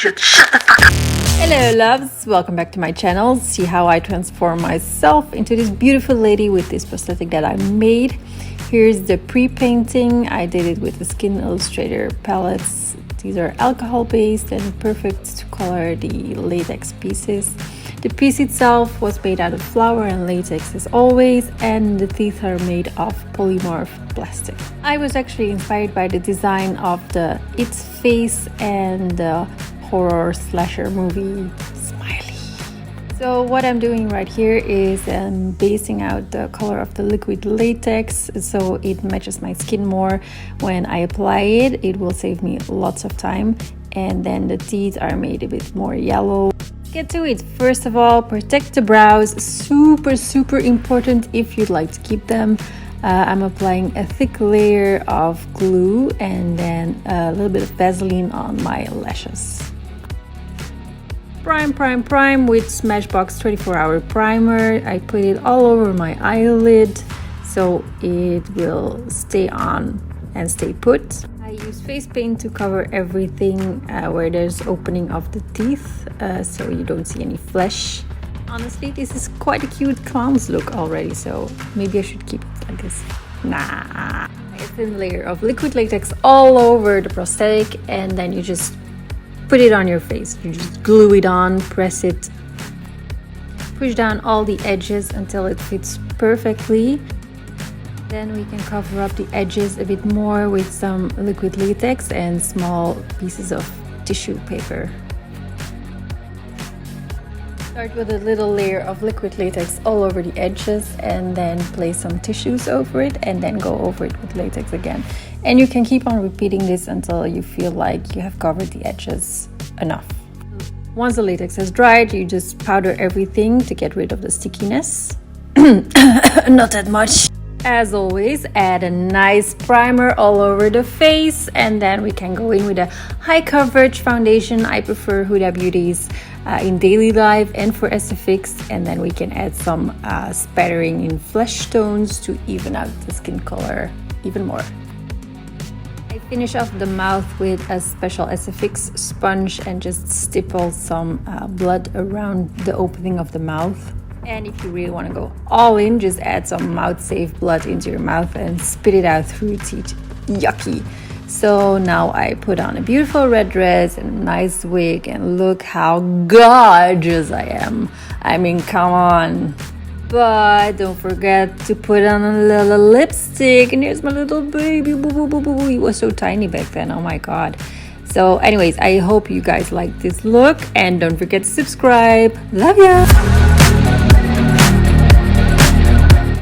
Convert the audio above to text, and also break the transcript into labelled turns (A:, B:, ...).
A: shit. Shut the fuck up.
B: Hello loves, welcome back to my channel. See how I transform myself into this beautiful lady with this prosthetic that I made. Here's the pre-painting. I did it with the Skin Illustrator palettes. These are alcohol based and perfect to color the latex pieces. The piece itself was made out of flour and latex as always, and the teeth are made of polymorph plastic. I was actually inspired by the design of the It face and the horror slasher movie Smiley. So what I'm doing right here is basing out the color of the liquid latex so it matches my skin more. When I apply it, it will save me lots of time, and then the teeth are made a bit more yellow. Get to it. First of all, protect the brows. Super important if you'd like to keep them. I'm applying a thick layer of glue and then a little bit of Vaseline on my lashes. Prime with Smashbox 24-hour primer. I put it all over my eyelid so it will stay on and stay put. I use face paint to cover everything where there's opening of the teeth so you don't see any flesh. Honestly, this is quite a cute clown's look already, so maybe I should keep it like this. Nah. A thin layer of liquid latex all over the prosthetic, and then you just put it on your face. You just glue it on, press it, push down all the edges until it fits perfectly. Then we can cover up the edges a bit more with some liquid latex and small pieces of tissue paper. Start with a little layer of liquid latex all over the edges and then place some tissues over it and then go over it with latex again. And you can keep on repeating this until you feel like you have covered the edges enough. Once the latex has dried, you just powder everything to get rid of the stickiness. Not that much. As always, add a nice primer all over the face, and then we can go in with a high coverage foundation. I prefer Huda Beauty's in daily life and for SFX, and then we can add some spattering in flesh tones to even out the skin color even more. I finish off the mouth with a special SFX sponge and just stipple some blood around the opening of the mouth. And if you really want to go all in, just add some mouth-safe blood into your mouth and spit it out through your teeth. Yucky. So now I put on a beautiful red dress and a nice wig, and look how gorgeous I am. I mean, come on. But don't forget to put on a little lipstick. And here's my little baby. Boo, boo, boo, boo. He was so tiny back then. Oh my god. So anyways, I hope you guys like this look. And don't forget to subscribe. Love ya.